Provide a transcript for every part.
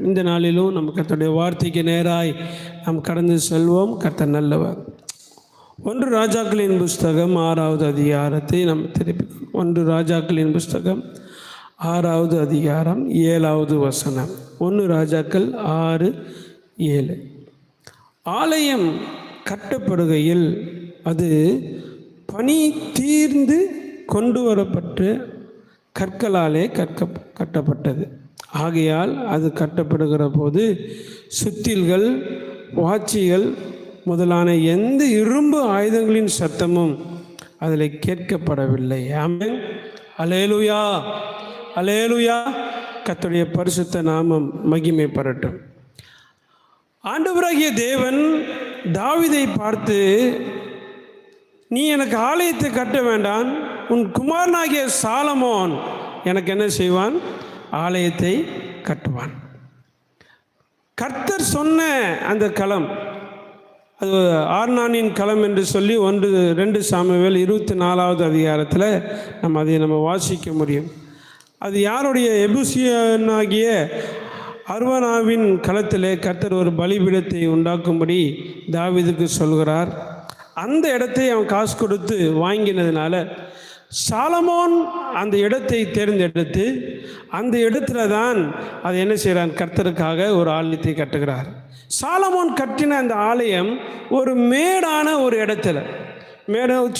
இந்த நாளிலும் நம்ம கர்த்தருடைய வார்த்தைக்கு நேராய் நாம் கடந்து செல்வோம். கர்த்தர் நல்லவர். 1 ராஜாக்களின் புஸ்தகம் 6வது அதிகாரத்தை நாம் திருப்பி 1 ராஜாக்களின் புஸ்தகம் 6வது அதிகாரம் 7வது வசனம். 1 ராஜாக்கள் 6:7. ஆலயம் கட்டப்படுகையில் அது பனி தீர்ந்து கொண்டு வரப்பட்டு கற்களாலே கட்டப்பட்டது. ஆகையால் அது கட்டப்படுகிற போது சுத்தில்கள், வாட்சிகள் முதலான எந்த இரும்பு ஆயுதங்களின் சத்தமும் அதில் கேட்கப்படவில்லை. ஆமென். அல்லேலூயா, அல்லேலூயா. கர்த்தருடைய பரிசுத்த நாமம் மகிமைப்படட்டும். ஆண்டவராகிய தேவன் தாவீதை பார்த்து, நீ எனக்கு ஆலயத்தை கட்ட வேண்டாம், உன் குமாரனாகிய சாலமோன் எனக்கு என்ன செய்வான்? ஆலயத்தை கட்டுவான். கர்த்தர் சொன்ன அந்த களம், அது ஆர்னானின் களம் என்று சொல்லி 2 சாமுவேல் 24வது அதிகாரத்தில் நம்ம வாசிக்க முடியும். அது யாருடைய? எபூசியனாகிய அர்வனாவின் களத்திலே கர்த்தர் ஒரு பலிபீடத்தை உண்டாக்கும்படி தாவீதுக்கு சொல்கிறார். அந்த இடத்தை அவன் காசு கொடுத்து வாங்கினதுனால சாலமோன் அந்த இடத்தை தேர்ந்தெடுத்து அந்த இடத்துல தான் அது என்ன செய்கிறான்? கர்த்தருக்காக ஒரு ஆலயத்தை கட்டுகிறார். சாலமோன் கட்டின அந்த ஆலயம் ஒரு மேடான ஒரு இடத்துல,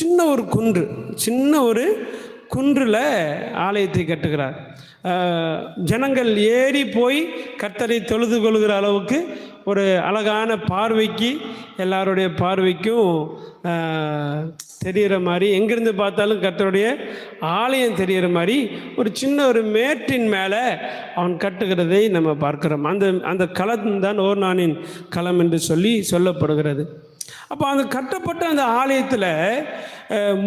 சின்ன ஒரு குன்றில் ஆலயத்தை கட்டுகிறார். ஜனங்கள் ஏறி போய் கர்த்தரை தொழுது கொள்கிற அளவுக்கு ஒரு அழகான பார்வைக்கு, எல்லாருடைய பார்வைக்கும் தெரிகிற மாதிரி, எங்கிருந்து பார்த்தாலும் கர்த்தருடைய ஆலயம் தெரிகிற மாதிரி ஒரு சின்ன ஒரு மேட்டின் மேலே அவன் கட்டுகிறதை நம்ம பார்க்கிறோம். அந்த களம் தான் ஓர்னானின் களம் என்று சொல்லப்படுகிறது. அப்போ அந்த கட்டப்பட்ட அந்த ஆலயத்தில்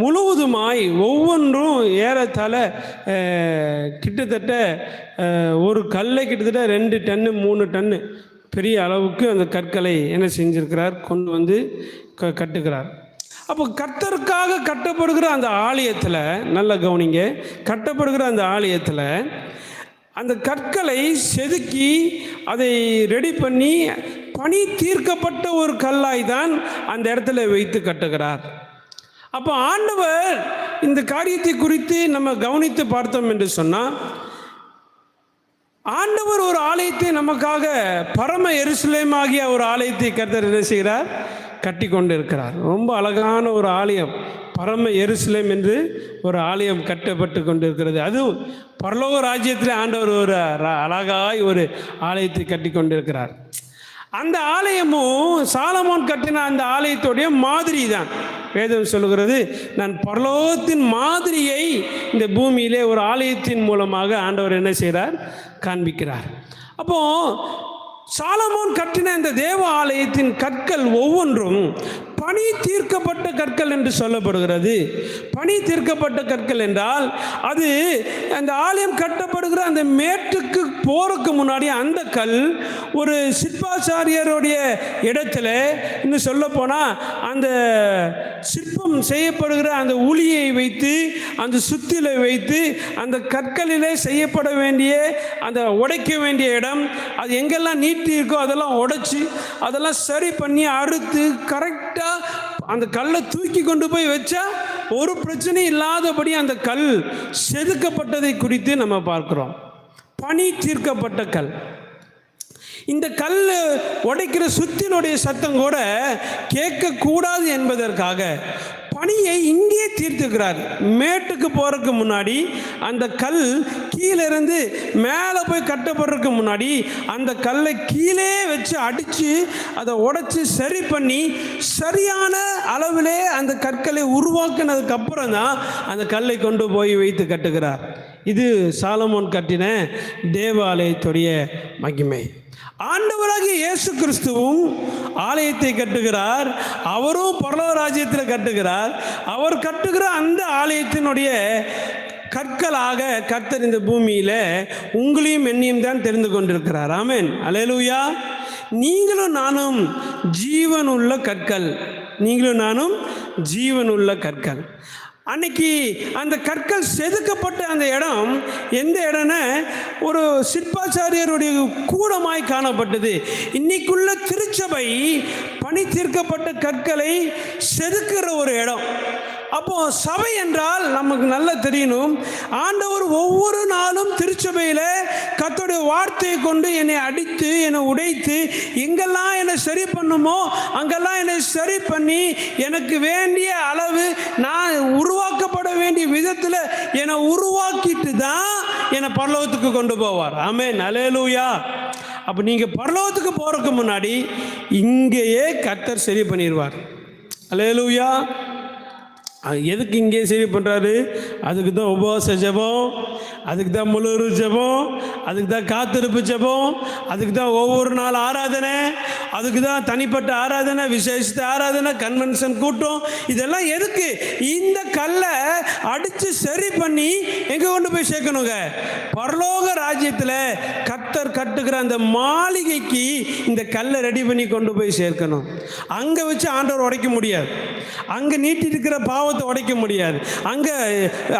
முழுவதுமாய் ஒவ்வொன்றும் ஏறத்தாழ கிட்டத்தட்ட ஒரு கல்லை கிட்டத்தட்ட 2 டன்னு 3 டன்னு பெரிய அளவுக்கு அந்த கற்களை என்ன செஞ்சிருக்கிறார்? கொண்டு வந்து கட்டுகிறார். அப்போ கர்த்தருக்காக கட்டப்படுகிற அந்த ஆலயத்தில், நல்ல கவனிங்க, கட்டப்படுகிற அந்த ஆலயத்தில் அந்த கற்களை செதுக்கி அதை ரெடி பண்ணி பனி தீர்க்கப்பட்ட ஒரு கல்லாய் தான் அந்த இடத்துல வைத்து கட்டுகிறார். அப்போ ஆண்டவர் இந்த காரியத்தை குறித்து நம்ம கவனித்து பார்த்தோம் என்று சொன்னால், ஆண்டவர் ஒரு ஆலயத்தை நமக்காக, பரம எருசலேம் ஆகிய ஒரு ஆலயத்தை கர்த்தர் என்ன செய்கிறார்? கட்டி கொண்டு இருக்கிறார். ரொம்ப அழகான ஒரு ஆலயம், பரம எருசலேம் என்று ஒரு ஆலயம் கட்டப்பட்டு கொண்டு இருக்கிறது. அதுவும் பரலோக ராஜ்யத்தில் ஆண்டவர் ஒரு அழகாய் ஒரு ஆலயத்தை கட்டி கொண்டு இருக்கிறார். அந்த ஆலயமும் சாலமோன் கட்டின அந்த ஆலயத்துடைய மாதிரி தான். வேதம் சொல்லுகிறது, நான் பரலோகத்தின் மாதிரியை இந்த பூமியிலே ஒரு ஆலயத்தின் மூலமாக ஆண்டவர் என்ன செய்கிறார்? காண்பிக்கிறார். அப்போ சாலமோன் கட்டின இந்த தேவ ஆலயத்தின் கற்கள் ஒவ்வொன்றும் பனி தீர்க்கப்பட்ட கற்கள் என்று சொல்லப்படுகிறது. பனி தீர்க்கப்பட்ட கற்கள் என்றால் அது அந்த ஆலயம் கட்டப்படுகிற அந்த மேட்டுக்கு போறதுக்கு முன்னாடி அந்த கல் ஒரு சிற்பாச்சாரியருடைய இடத்துல, இன்னும் சொல்ல போனால் அந்த சிற்பம் செய்யப்படுகிற அந்த உளியை வைத்து, அந்த சுத்திலை வைத்து, அந்த கற்களிலே செய்யப்பட வேண்டிய அந்த உடைக்க வேண்டிய இடம், அது எங்கெல்லாம் நீட்டி இருக்கோ அதெல்லாம் உடைச்சி அதெல்லாம் சரி பண்ணி அறுத்து கரெக்டாக அந்த கல்லை தூக்கி கொண்டு போய் வச்சா ஒரு பிரச்சனை இல்லாதபடி அந்த கல் செதுக்கப்பட்டதை குறித்து நம்ம பார்க்கிறோம். பனி தீர்க்கப்பட்ட கல். இந்த கல் உடைக்கிற சுத்தினுடைய சத்தம் கூட கேட்கக்கூடாது என்பதற்காக பனியை இங்கே தீர்த்துக்கிறார். மேட்டுக்கு போறதுக்கு முன்னாடி அந்த கல் கீழிருந்து மேலே போய் கட்டப்படுறதுக்கு முன்னாடி அந்த கல்லை கீழே வச்சு அடித்து அதை உடைச்சி சரி பண்ணி சரியான அளவிலே அந்த கற்களை உருவாக்கினதுக்கு அப்புறம் தான் அந்த கல்லை கொண்டு போய் வைத்து கட்டுகிறார். இது சாலமோன் கட்டின தேவாலயத்துடைய மகிமை. ஆண்டவராகிய இயேசு கிறிஸ்துவும் ஆலயத்தை கட்டுகிறார். அவரும் பரலோக ராஜ்யத்தில் கட்டுகிறார். அவர் கட்டுகிற அந்த ஆலயத்தினுடைய கற்களாக கர்த்தர் இந்த பூமியில் உங்களையும் என்னையும் தான் தெரிந்து கொண்டிருக்கிறார். ஆமென், அல்லேலூயா. நீங்களும் நானும் ஜீவனுள்ள கற்கள். நீங்களும் நானும் ஜீவனுள்ள கற்கள். அன்னைக்கு அந்த கற்கள் செதுக்கப்பட்ட அந்த இடம் எந்த இடம்னா ஒரு சிற்பாச்சாரியருடைய கூடமாய் காணப்பட்டது. இன்னைக்குள்ள திருச்சபை பணி தீர்க்கப்பட்ட கற்களை செதுக்கிற ஒரு இடம். அப்போ சபை என்றால் நமக்கு நல்லா தெரியணும், ஆண்டவர் ஒவ்வொரு நாளும் திருச்சபையில் கர்த்தருடைய வார்த்தையை கொண்டு என்னை அடித்து என்னை உடைத்து எங்கெல்லாம் என்னை சரி பண்ணுமோ அங்கெல்லாம் என்னை சரி பண்ணி எனக்கு வேண்டிய அளவு நான் உருவாக்கப்பட வேண்டிய விதத்தில் என்னை உருவாக்கிட்டு தான் என்னை பரலோகத்துக்கு கொண்டு போவார். ஆமென், அல்லேலூயா. அப்போ நீங்கள் பரலோகத்துக்கு போகிறதுக்கு முன்னாடி இங்கேயே கர்த்தர் சரி பண்ணிடுவார். அல்லேலூயா. எதுக்கு இங்கே சரி பண்ணுறாரு? அதுக்கு தான் உபவாச ஜெபம், அதுக்கு தான் முழு ஜெபம், அதுக்கு தான் காத்திருப்பு ஜெபம், அதுக்கு தான் ஒவ்வொரு நாள் ஆராதனை, அதுக்கு தான் தனிப்பட்ட ஆராதனை, விசேஷித்த ஆராதனை, கன்வென்ஷன் கூட்டம். இதெல்லாம் எதுக்கு? இந்த கல்லை அடித்து சரி பண்ணி எங்கே கொண்டு போய் சேர்க்கணுங்க? பரலோக ராஜ்யத்தில் கர்த்தர் கட்டுகிற அந்த மாளிகைக்கு இந்த கல்லை ரெடி பண்ணி கொண்டு போய் சேர்க்கணும். அங்கே வச்சு ஆண்டவர் உடைக்க முடியாது, அங்கே நீட்டி இருக்கிற பாவத்தை உடைக்க முடியாது,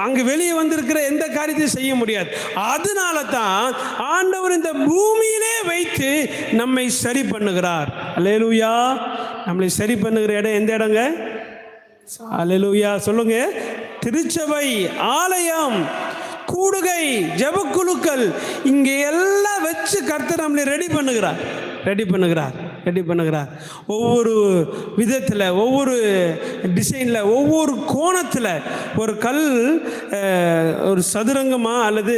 அங்கே வெளியே வந்திருக்கிற எந்த காரியத்தையும் செய்ய முடியாது. அதனால தான் ஆண்டவர் இந்த பூமியிலே வைத்து நம்மை சரி பண்ணுகிறார். அல்லேலூயா. நம்மளை சரி பண்ணுகிற இடம் எந்த இடங்க? அல்லேலூயா சொல்லுங்க. திருச்சபை, ஆலயம், கூடுகை, ஜெபக்குழுக்கள், இங்கே எல்லாம் வச்சு கர்த்தர் நம்மளை ரெடி பண்ணுகிறார். ஒவ்வொரு விதத்தில், ஒவ்வொரு டிசைனில், ஒவ்வொரு கோணத்தில் ஒரு கல் ஒரு சதுரங்கமாக அல்லது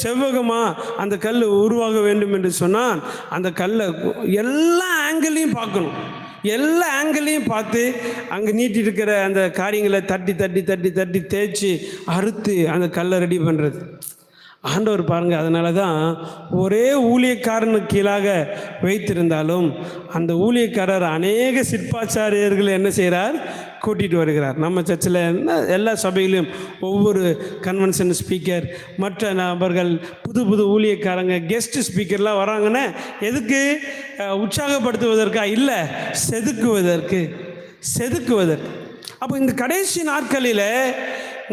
செவ்வகமாக அந்த கல் உருவாக வேண்டும் என்று சொன்னால் அந்த கல்லை எல்லா ஆங்கிளையும் பார்க்கணும். எல்லா ஆங்கிளையும் பார்த்து அங்கே நீட்டி இருக்கிற அந்த காரியங்களை தட்டி தேய்ச்சி அறுத்து அந்த கல்லை ரெடி பண்ணுறது. ஆண்டவர் பாருங்கள், அதனால தான் ஒரே ஊழியக்காரனுக்கு கீழாக வைத்திருந்தாலும் அந்த ஊழியக்காரர் அநேக சிற்பாச்சாரியர்கள் என்ன செய்கிறார்? கூட்டிகிட்டு வருகிறார். நம்ம சர்ச்சில் எல்லா சபையிலும் ஒவ்வொரு கன்வென்ஷன் ஸ்பீக்கர், மற்ற நபர்கள், புது ஊழியக்காரங்க, கெஸ்ட் ஸ்பீக்கர்லாம் வராங்கன்னா எதுக்கு? உற்சாகப்படுத்துவதற்கா? இல்லை, செதுக்குவதற்கு. அப்போ இந்த கடைசி நாட்களில்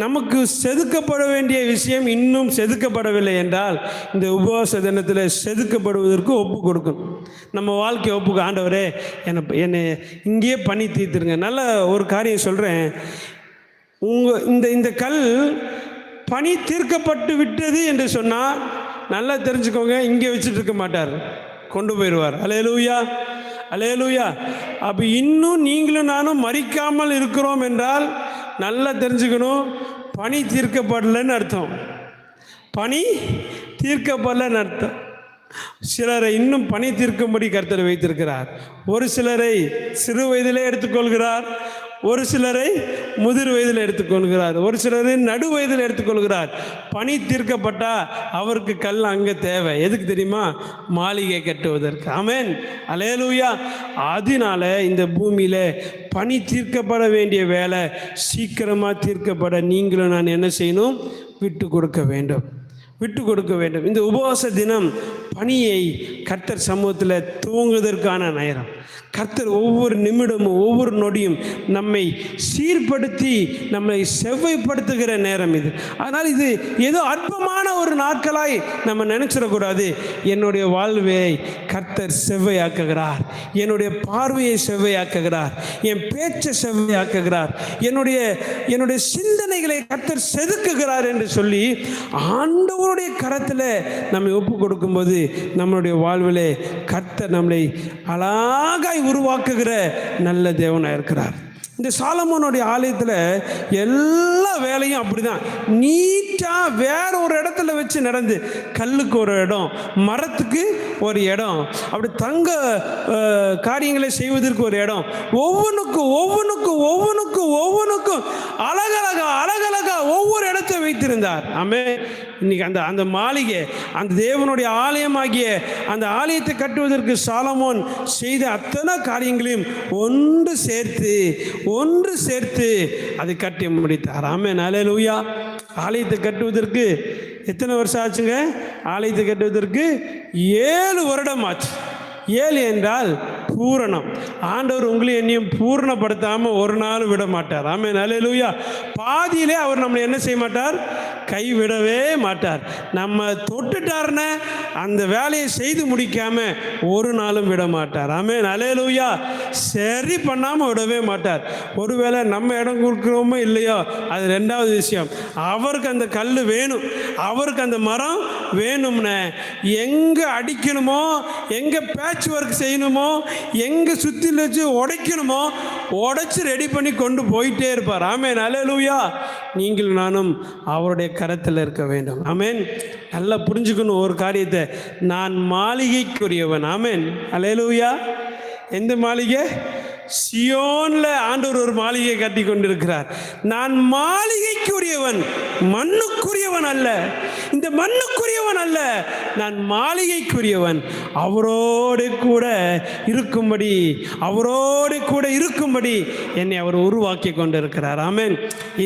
நமக்கு செதுக்கப்பட வேண்டிய விஷயம் இன்னும் செதுக்கப்படவில்லை என்றால் இந்த உபவாச தினத்தில் செதுக்கப்படுவதற்கு ஒப்பு கொடுக்கணும். நம்ம வாழ்க்கையை ஒப்புக்கு, ஆண்டவரே என்னை இங்கேயே பண்ணி தீர்த்துருங்க. நல்ல ஒரு காரியம் சொல்கிறேன். இந்த கல் பணி தீர்க்கப்பட்டு விட்டது என்று சொன்னால் நல்லா தெரிஞ்சுக்கோங்க, இங்கே வச்சுட்டு இருக்க மாட்டார், கொண்டு போயிடுவார். அல்லேலூயா. அப்போ இன்னும் நீங்களும் நானும் மறிக்காமல் இருக்கிறோம் என்றால் நல்லா தெரிஞ்சுக்கணும், பணி தீர்க்கப்படலைன்னு அர்த்தம். சிலரை இன்னும் பணி தீர்க்கும்படி கர்த்தர் வைத்திருக்கிறார். ஒரு சிலரை சிறு வயதிலே எடுத்துக்கொள்கிறார், ஒரு சிலரை முதிர் வயதில் எடுத்துக்கொள்கிறார், ஒரு சிலரை நடு வயதில் எடுத்துக்கொள்கிறார். பணி தீர்க்கப்பட்டால் அவருக்கு கல் அங்கே தேவை. எதுக்கு தெரியுமா? மாளிகை கட்டுவதற்கு. ஆமென், அல்லேலூயா. அதனால இந்த பூமியில் பணி தீர்க்கப்பட வேண்டிய வேலை சீக்கிரமாக தீர்க்கப்பட நீங்களும் நான் என்ன செய்யணும்? விட்டு கொடுக்க வேண்டும். இந்த உபவாச தினம் பணியை கர்த்தர் சமூகத்தில் துவங்குவதற்கான நேரம். கர்த்தர் ஒவ்வொரு நிமிடமும் ஒவ்வொரு நொடியும் நம்மை சீர்படுத்தி நம்மை செவ்வைப்படுத்துகிற நேரம் இது. அதனால் இது ஏதோ அற்பமான ஒரு நாட்களாய் நம்ம நினைச்சிடக்கூடாது. என்னுடைய வாழ்வை கர்த்தர் செவ்வையாக்குகிறார், என்னுடைய பார்வையை செவ்வையாக்குகிறார், என் பேச்சை செவ்வையாக்குகிறார், என்னுடைய சிந்தனைகளை கர்த்தர் செதுக்குகிறார் என்று சொல்லி ஆண்டவருடைய கரத்தில் நம்மை ஒப்பு கொடுக்கும்போது நம்மளுடைய வாழ்விலே கர்த்தர் நம்மளை அழகாய் உருவாக்குகிற நல்ல தேவனாக இருக்கிறார். இந்த சாலமோனுடைய ஆலயத்தில் எல்லா வேலையும் அப்படிதான் நீட்டாக வேற ஒரு இடத்துல வச்சு நடந்து, கல்லுக்கு ஒரு இடம், மரத்துக்கு ஒரு இடம், அப்படி தங்க காரியங்களை செய்வதற்கு ஒரு இடம், ஒவ்வொன்றுக்கும் அழகழகா ஒவ்வொரு இடத்தை வைத்திருந்தார். இன்னைக்கு அந்த மாளிகை, அந்த தேவனுடைய ஆலயமாகிய அந்த ஆலயத்தை கட்டுவதற்கு சாலமோன் செய்த அத்தனை காரியங்களையும் ஒன்று சேர்த்து அதை கட்டி முடித்தார். ஆமென், அல்லேலூயா. ஆலயத்தை கட்டுவதற்கு எத்தனை வருஷம் ஆச்சுங்க? ஆலயத்தை கட்டுவதற்கு 7 வருடம் ஆச்சு. 7 என்றால் பூரணம். ஆண்டவர் உங்களையும் என்னையும் பூரணப்படுத்தாமல் ஒரு நாள் விட மாட்டார். ஆமென், அல்லேலூயா. பாதியிலே அவர் நம்மளை என்ன செய்ய மாட்டார்? கைவிடவே மாட்டார். நம்ம தொட்டுட்டாருன்னு அந்த வேலையை செய்து முடிக்காம ஒரு நாளும் விட மாட்டார். ஆமென், அல்லேலூயா. சரி பண்ணாமல் விடவே மாட்டார். ஒருவேளை நம்ம இடம் கொடுக்குறோமோ இல்லையோ அது ரெண்டாவது விஷயம். அவருக்கு அந்த கல் வேணும், அவருக்கு அந்த மரம் வேணும்னு எங்கே அடிக்கணுமோ, எங்கே பேட்ச் ஒர்க் செய்யணுமோ, எங்கே சுற்றில வச்சு உடைக்கணுமோ உடைச்சி ரெடி பண்ணி கொண்டு போயிட்டே இருப்பார். ஆமென், அல்லேலூயா. நீங்களும் நானும் அவருடைய கரத்தில் இருக்க வேண்டும். ஆமென். நல்லா புரிஞ்சுக்கணும் ஒரு காரியத்தை. நான் மாளிகைக்குரியவன். ஆமென், அல்லேலூயா. எந்த மாளிகை? சியோன்ல ஆண்டவர் ஒரு மாளிகை கட்டி கொண்டிருக்கிறார். நான் மாளிகைக்குரியவன், மண்ணுக்குரியவன் அல்ல. இந்த மண்ணுக்குரியவன் அல்ல, நான் மாளிகைக்குரியவன். அவரோடு கூட இருக்கும்படி, அவரோடு கூட இருக்கும்படி என்னை அவர் உருவாக்கி கொண்டிருக்கிறார். ஆமென்.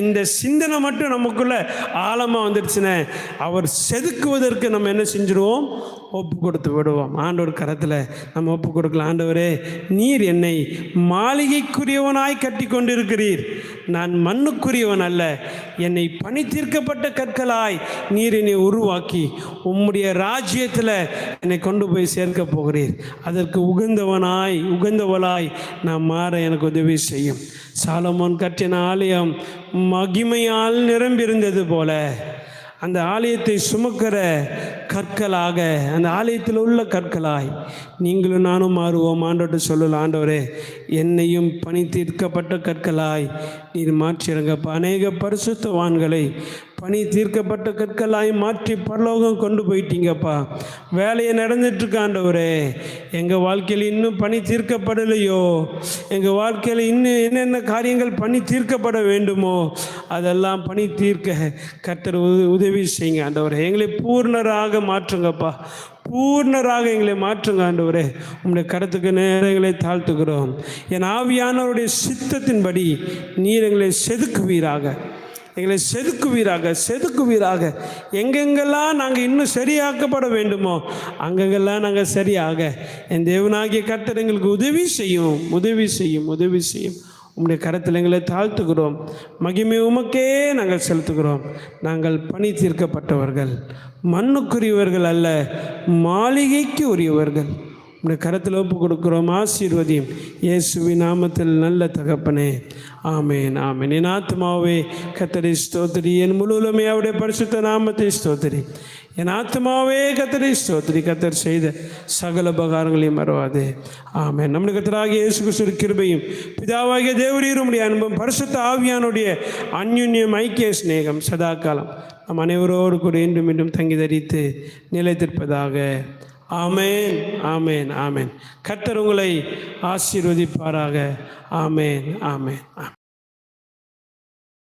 இந்த சிந்தனை மட்டும் நமக்குள்ள ஆழமாக வந்துடுச்சுன்னா அவர் செதுக்குவதற்கு நம்ம என்ன செஞ்சிடுவோம்? ஒப்பு கொடுத்து விடுவோம். ஆண்டவர் கரத்தில் நம்ம ஒப்பு கொடுக்கலாம். ஆண்டவரே, நீர் என்னை மாளிகைக்குரியவனாய் கட்டி கொண்டிருக்கிறீர். நான் மண்ணுக்குரியவன் அல்ல. என்னை பணி தீர்க்கப்பட்ட கற்களாய் நீர் என்னை உருவாக்கி உம்முடைய ராஜ்யத்தில் என்னை கொண்டு போய் சேர்க்க போகிறீர். அதற்கு உகந்தவளாய் நான் மாற எனக்கு உதவி செய்யும். சாலமோன் கட்டின ஆலயம் மகிமையால் நிரம்பியிருந்தது போல அந்த ஆலயத்தை சுமக்கிற கற்களாக, அந்த ஆலயத்தில் உள்ள கற்களாய் நீங்களும் நானும் மாறுவோம். ஆண்டவர்கிட்ட சொல்லலாம், ஆண்டவரே, என்னையும் பணி தீர்க்கப்பட்ட கற்களாய் நீர் மாற்றிறங்கப்பா. அநேக பரிசுத்தவான்களை பணி தீர்க்கப்பட்ட கற்களாய் மாற்றி பரலோகம் கொண்டு போயிட்டீங்கப்பா. வேலையை நடந்துட்டுருக்கு ஆண்டவரே. எங்கள் வாழ்க்கையில் இன்னும் பணி தீர்க்கப்படலையோ, எங்கள் வாழ்க்கையில் இன்னும் என்னென்ன காரியங்கள் பணி தீர்க்கப்பட வேண்டுமோ அதெல்லாம் பணி தீர்க்க கர்த்தர் உதவி செய்யுங்க ஆண்டவரே. எங்களை பூர்ணராக மாற்றுங்கப்பா, பூர்ணராக எங்களை மாற்றுங்க ஆண்டவரே. உங்களுடைய கருத்துக்கு நேரங்களை தாழ்த்துக்கிறோம். என் ஆவியானவருடைய சித்தத்தின்படி நீர் எங்களை செதுக்குவீராக, எங்களை செதுக்குவீராக. எங்கெங்கெல்லாம் நாங்கள் இன்னும் சரியாக்கப்பட வேண்டுமோ அங்கெங்கெல்லாம் நாங்கள் சரியாக என் தேவனாகிய கர்த்தர் எங்களுக்கு உதவி செய்யும். உம்முடைய கரத்தில் எங்களை தாழ்த்துகிறோம். மகிமை உமக்கே நாங்கள் செலுத்துகிறோம். நாங்கள் பணி தீர்க்கப்பட்டவர்கள், மண்ணுக்குரியவர்கள் அல்ல, மாளிகைக்கு உரியவர்கள். உம்முடைய கரத்தில் ஒப்பு கொடுக்கிறோம். ஆசீர்வதியும் இயேசுவின் நாமத்தில் நல்ல தகப்பனே. ஆமேன், ஆமேன். என் ஆத்மாவே கர்த்தரை ஸ்தோத்திரி, என் முழுவதுமே அவருடைய பரிசுத்த நாமத்தை ஸ்தோத்திரி. என் ஆத்மாவே கர்த்தரை ஸ்தோத்திரி, கர்த்தர் செய்த சகல உபகாரங்களையும் மறவாதே. ஆமென். நம்முடைய கர்த்தராகிய இயேசு கிறிஸ்துவின் கிருபையும் பிதாவாகிய தேவரீரும் அன்பும் பரிசுத்த ஆவியானுடைய அந்யுன்யம் ஐக்கிய சிநேகம் சதா காலம் நம் அனைவரோடு கூட இன்றும் மீண்டும் தங்கி தரித்து நிலைத்திருப்பதாக. ஆமேன், ஆமேன், ஆமேன். கர்த்தர் உங்களை ஆசீர்வதிப்பாராக. ஆமேன், ஆமேன், ஆமேன்.